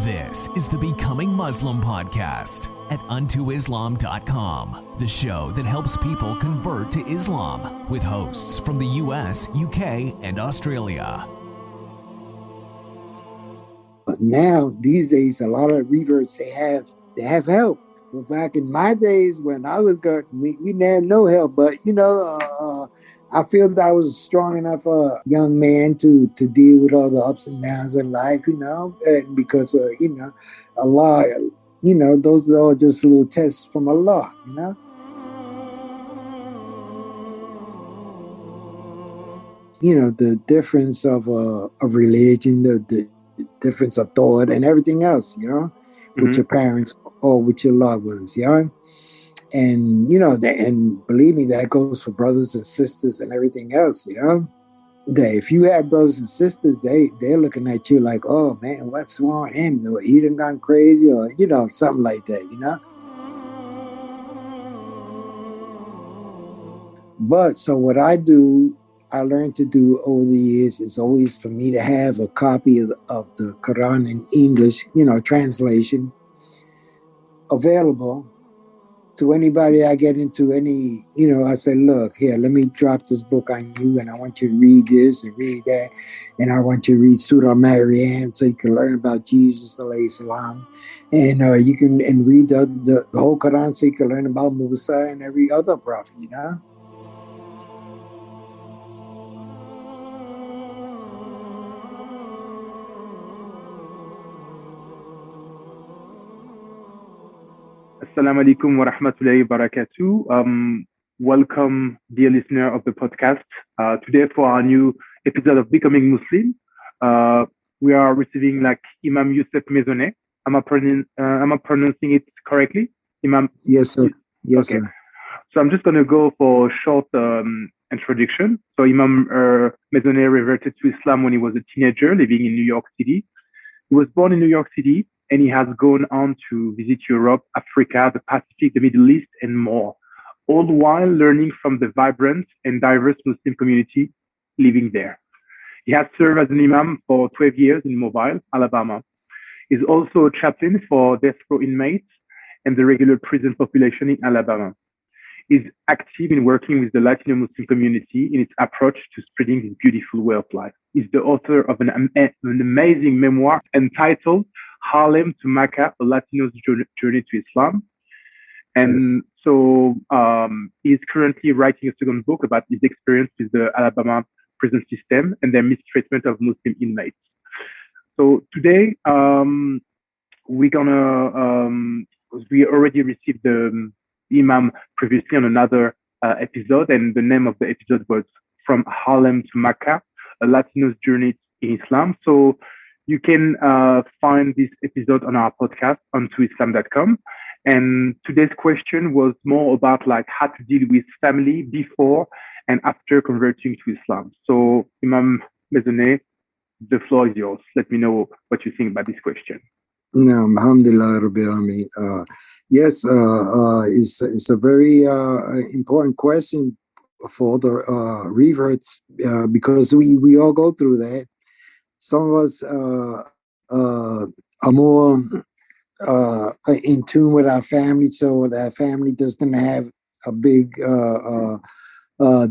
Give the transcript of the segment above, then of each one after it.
This is the Becoming Muslim podcast at untoislam.com, the show that helps people convert to Islam with hosts from the US, UK, and Australia. But now, these days, a lot of reverts, they have help. But back in my days when I was going, we didn't have no help. But, I feel that I was strong enough young man to deal with all the ups and downs in life, and because, Allah, those are all just little tests from Allah, the difference of religion, the difference of thought and everything else, with your parents or with your loved ones, And, and believe me, that goes for brothers and sisters and everything else, That if you have brothers and sisters, they're looking at you like, oh, man, what's wrong with him? Or he done gone crazy or, something like that, But so what I learned to do over the years is always for me to have a copy of the Quran in English, translation available to anybody I get into any, I say, look, here, let me drop this book on you and I want you to read this and read that. And I want you to read Surah Maryam so you can learn about Jesus, alayhi salam. And you can read the whole Quran so you can learn about Musa and every other prophet, Assalamu alaikum wa rahmatullahi wa barakatuh. Welcome, dear listener of the podcast. Today for our new episode of Becoming Muslim, we are receiving Imam Yusef Maisonet. Am I pronouncing it correctly? Imam? Yes, sir. Yes, okay. Sir. So I'm just going to go for a short introduction. So Imam Maisonet reverted to Islam when he was a teenager living in New York City. He was born in New York City, and he has gone on to visit Europe, Africa, the Pacific, the Middle East, and more, all while learning from the vibrant and diverse Muslim community living there. He has served as an imam for 12 years in Mobile, Alabama. He's also a chaplain for death row inmates and the regular prison population in Alabama. He's active in working with the Latino Muslim community in its approach to spreading this beautiful way of life. He's the author of an amazing memoir entitled Harlem to Mecca, a Latino's journey to Islam. And so he's currently writing a second book about his experience with the Alabama prison system and their mistreatment of Muslim inmates. So today, we already received the Imam previously on another episode, and the name of the episode was From Harlem to Mecca, a Latino's journey in Islam. So you can find this episode on our podcast on toislam.com. And today's question was more about how to deal with family before and after converting to Islam. So Imam Maisonet, the floor is yours. Let me know what you think about this question. No, alhamdulillah, Rabbil Alameen. Yes, it's a very important question for the reverts because we all go through that. Some of us are more in tune with our family, so that family doesn't have a big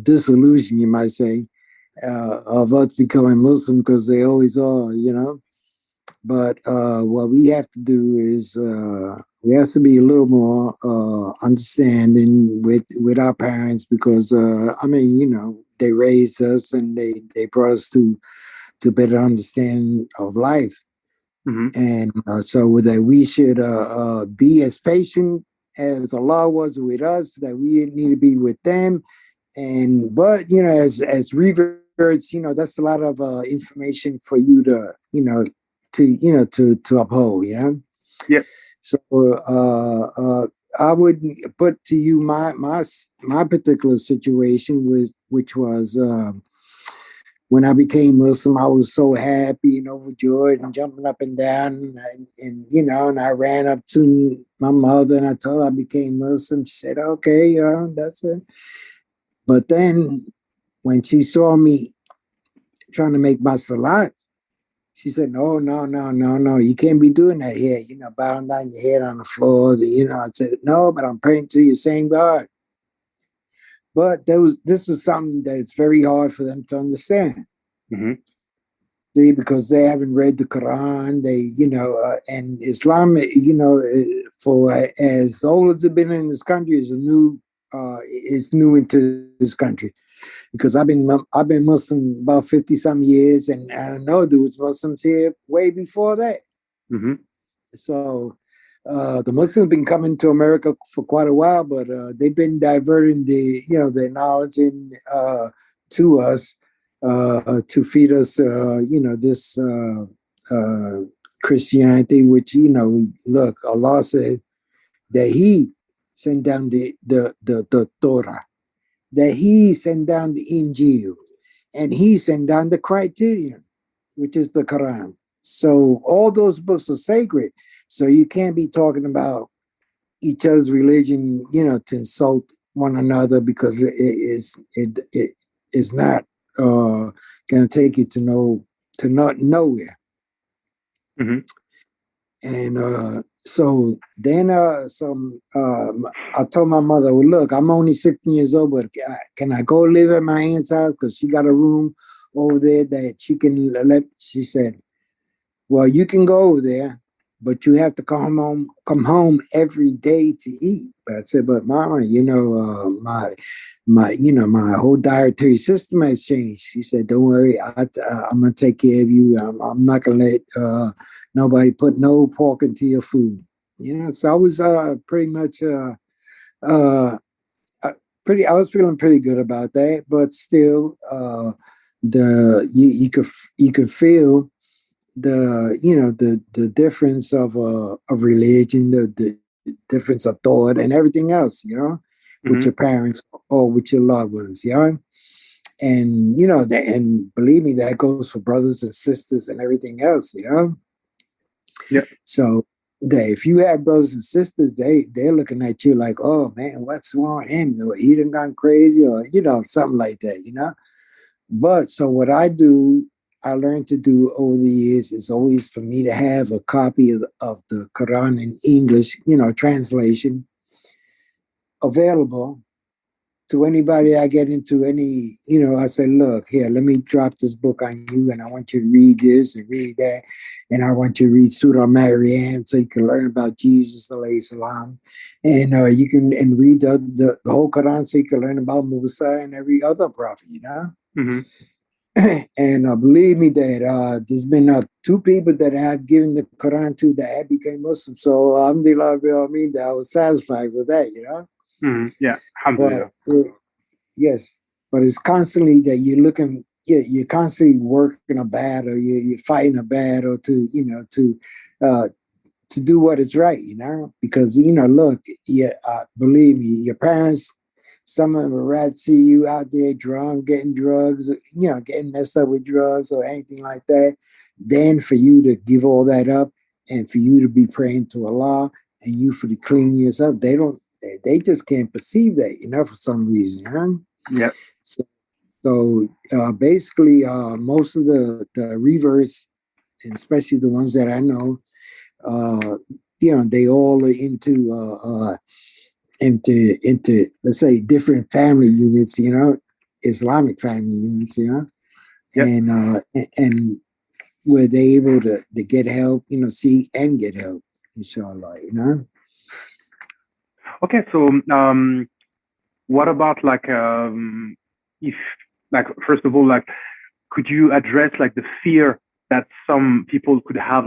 disillusion, you might say, of us becoming Muslim because they always are, But what we have to do is we have to be a little more understanding with our parents because, they raised us and they brought us to better understand of life. Mm-hmm. And so that we should be as patient as Allah was with us, that we didn't need to be with them. But as reverts, that's a lot of information for you to uphold, Yeah. So I would put to you my particular situation which was when I became Muslim. I was so happy and overjoyed and jumping up and down, and I ran up to my mother and I told her I became Muslim. She said, "Okay, that's it." But then when she saw me trying to make my salat, She said, no, no, no, no, no. You can't be doing that here. Bowing down your head on the floor. I said, no, but I'm praying to your same God. But this was something that's very hard for them to understand. Mm-hmm. See, because they haven't read the Quran, and Islam, for as old as it's been in this country, is new into this country. Because I've been Muslim about 50-some years, and I know there was Muslims here way before that. Mm-hmm. So the Muslims been coming to America for quite a while, but they've been diverting their knowledge to us to feed us, this Christianity, which look, Allah said that He sent down the Torah, that He sent down the Injil, and He sent down the Criterion, which is the Quran. So all those books are sacred. So you can't be talking about each other's religion, to insult one another, because it is not going to take you to not nowhere. Mm-hmm. And so then I told my mother, well, look, I'm only 16 years old, but can I go live at my aunt's house? Because she got a room over there that she can let. She said, well, you can go over there, but you have to come home every day to eat. But I said, but Mama, my whole dietary system has changed. She said, don't worry, I'm gonna take care of you. I'm not gonna let nobody put no pork into your food. So I was pretty much I was feeling pretty good about that, but still, you could feel the difference of religion, the difference of thought, and everything else, with Mm-hmm. your parents or with your loved ones, and and believe me, that goes for brothers and sisters and everything else, Yeah. So if you have brothers and sisters, they're looking at you like, oh man, what's wrong with him? He done gone crazy, or something like that, But so what I learned to do over the years is always for me to have a copy of the Quran in English, translation, available to anybody I get into any, I say, look, here, let me drop this book on you, and I want you to read this and read that, and I want you to read Surah Maryam so you can learn about Jesus, alayhi salam, and you can read the whole Quran so you can learn about Musa and every other prophet, Mm-hmm. And believe me that there's been two people that I've given the Quran to that have became Muslim. So alhamdulillah, that I was satisfied with that, Mm-hmm. Yeah, alhamdulillah. But yes, but it's constantly that you're looking, you're constantly working a battle, you're fighting a battle to do what is right, because, look, believe me, your parents, some of them would rather see you out there drunk, getting drugs, getting messed up with drugs or anything like that, than for you to give all that up and for you to be praying to Allah and you for to clean yourself. They just can't perceive that, for some reason, Yeah. So basically, most of the reverts, and especially the ones that I know, they all are into let's say different family units, Islamic family units, Yep. and were they able to get help, seek and get help, inshallah, Okay, so what about if first of all, could you address the fear that some people could have,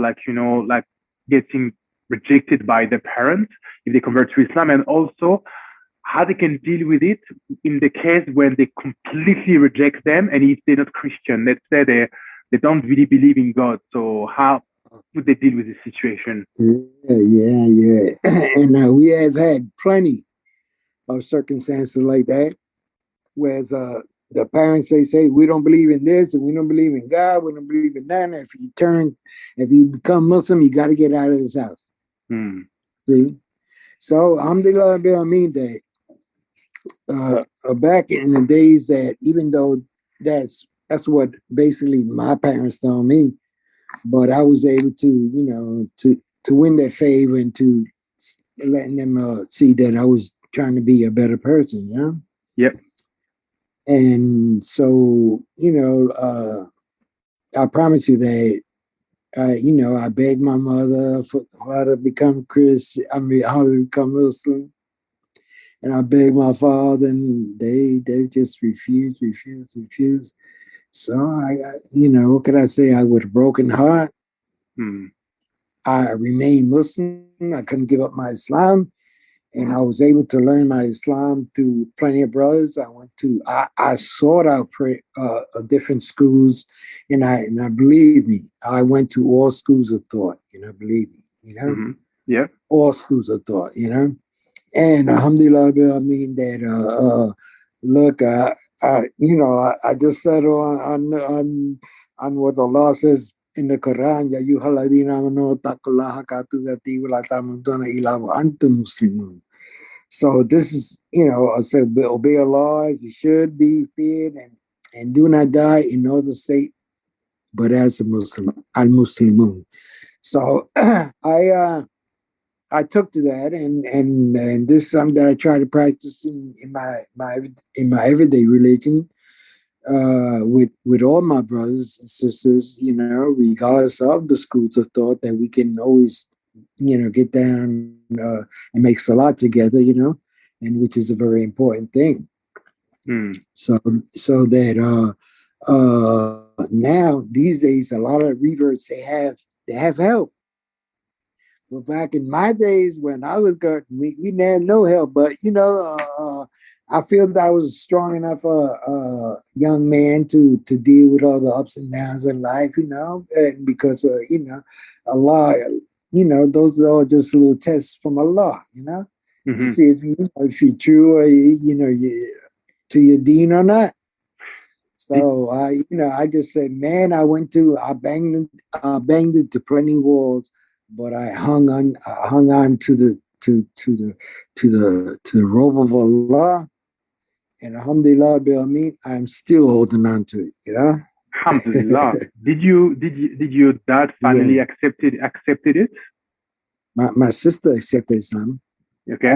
getting rejected by their parents if they convert to Islam, and also how they can deal with it in the case when they completely reject them, and if they're not Christian, let's say they don't really believe in God, so how would they deal with this situation? Yeah. And we have had plenty of circumstances like that, where the parents, they say, we don't believe in this, and we don't believe in God, we don't believe in that. And if you become Muslim, you got to get out of this house. See? So, alhamdulillah, that back in the days that, even though that's what basically my parents told me, but I was able to, you know, to win their favor and to letting them see that I was trying to be a better person, you know? Yep. And so, you know, I promise you that, you know, I begged my mother for her to become Christian, how to become Muslim. And I begged my father, and they just refused. So you know, what could I say? I with a broken heart, I remained Muslim. I couldn't give up my Islam, and I was able to learn my Islam through plenty of brothers. I sought out different schools, and I believe me, I went to all schools of thought. You know, believe me, you know, yeah, all schools of thought. You know, and alhamdulillah, I mean that. Look, you know, I just said on what Allah says in the Quran, Ya ayyuhalladhina amanu taqullaha haqqa tuqatih wa la tamutunna illa wa antum muslimun. So this is, you know, I said, obey Allah as you should, be feared, and do not die in no other state but as a Muslim, al-Muslimun. So I took to that, and this is something that I try to practice in my everyday religion, with all my brothers and sisters, you know, regardless of the schools of thought, that we can always, you know, get down and make salat together, you know, and which is a very important thing. So that now these days, a lot of reverts they have help. But back in my days when I was going, we had no help. But you know, I feel that I was a strong enough young man to deal with all the ups and downs in life. You know, and because you know, Allah, you know, those are all just little tests from Allah. You know, to see if you're true, or you know, to your deen or not. So you know, I just said, man, I banged into plenty walls, but I hung on to the rope of Allah, and alhamdulillah, I'm still holding on to it. You know. Alhamdulillah. Did your dad finally accepted it? My sister accepted Islam. Okay. I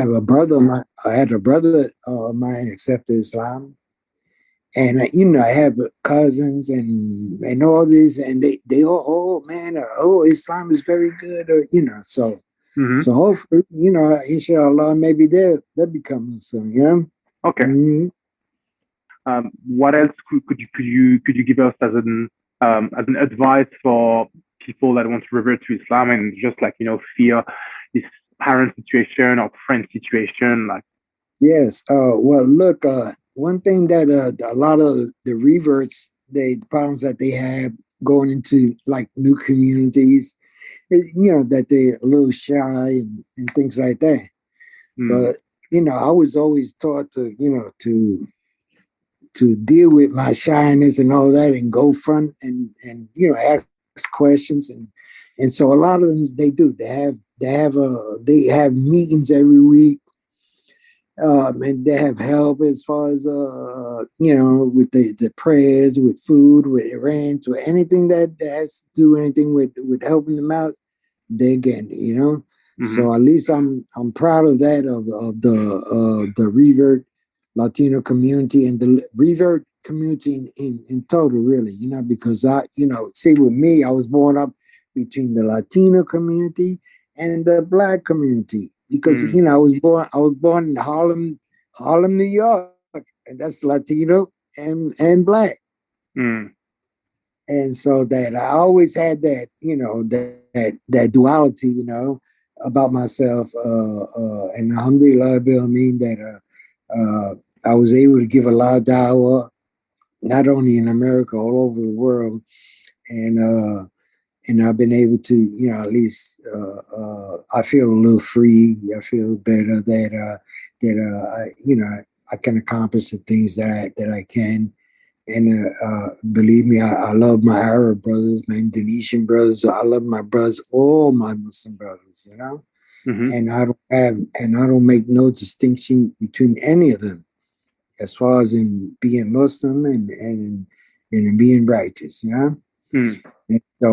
had a brother of mine accepted Islam. And you know, I have cousins and all these, and they all, oh man, Islam is very good, or you know, so hopefully, you know, inshallah, maybe they'll become Muslim. Yeah. Okay. What else could you give us as an advice for people that want to revert to Islam and just like, you know, fear this parent situation or friend situation, like? Yes. Well, look. One thing that a lot of the reverts, the problems that they have going into like new communities, is, you know, that they're a little shy and things like that. But you know, I was always taught to, you know, to deal with my shyness and all that, and go front and you know, ask questions, and so a lot of them they do. They have meetings every week. And they have help as far as you know, with the prayers, with food, with rent, with anything that has to do anything with helping them out. They get it, you know. So at least I'm proud of that, of the revert Latino community and the revert community in total, really, you know, because I, you know, see, with me, I was born up between the Latino community and the Black community. Because you know, I was born in Harlem, New York, and that's Latino and Black, and so that I always had that, you know, that duality, you know, about myself, and alhamdulillah, that I was able to give a lot of dawah, not only in America, all over the world, and I've been able to, you know, at least I feel a little free. I feel better that you know, I can accomplish the things that I can. And believe me, I love my Arab brothers, my Indonesian brothers. I love my brothers, all my Muslim brothers, you know. And I don't make no distinction between any of them, as far as in being Muslim and in being righteous, you know. And so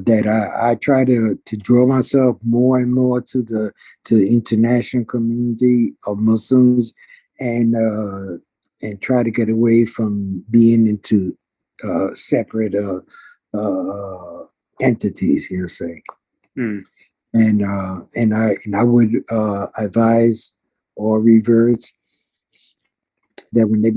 that I try to draw myself more and more to the international community of Muslims, and try to get away from being into separate entities, you know, say. And I would advise all reverts that when they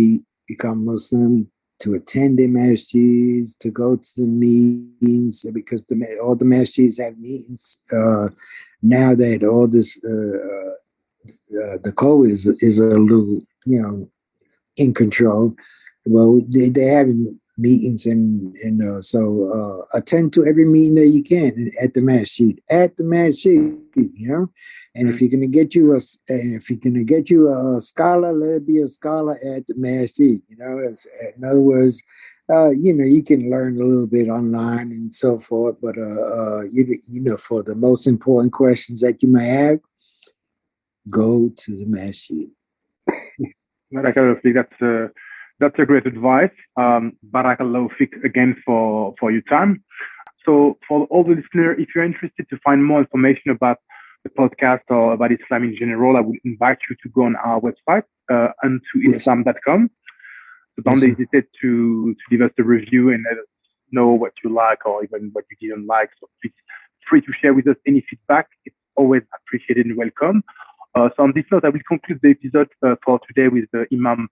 become Muslim, to attend the masjids, to go to the meetings, because all the masjids have meetings. Now that all this, the COVID is a little, you know, in control. Well, they having meetings, and so attend to every meeting that you can at the masjid, you know. And if you're gonna get you a scholar, let it be a scholar at the masjid, you know. In other words, you know, you can learn a little bit online and so forth, but you know, for the most important questions that you may have, go to the masjid. That's a great advice. Barakallahu fik again for your time. So for all the listeners, if you're interested to find more information about the podcast or about Islam in general, I would invite you to go on our website, untoislam.com. So don't hesitate to give us a review and let us know what you like or even what you didn't like. So please free to share with us any feedback. It's always appreciated and welcome. So on this note, I will conclude the episode for today with Imam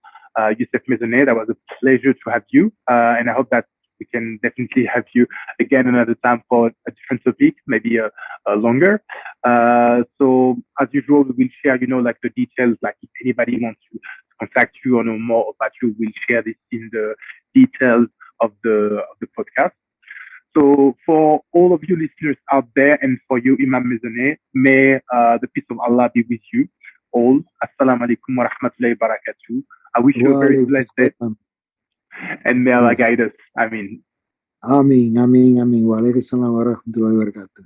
Yusef Maisonet. That was a pleasure to have you, and I hope that we can definitely have you again another time for a different topic, maybe a longer. So as usual, we will share, you know, like the details. Like if anybody wants to contact you or know more about you, we'll share this in the details of the podcast. So for all of you listeners out there, and for you, Imam Maisonet, may the peace of Allah be with you all. Assalamu alaikum wa rahmatullahi wa barakatuh. I wish you a very blessed day. And may Allah guide us. Ameen. Ameen. Wa alaikum salam wa rahmatullahi wa barakatuh.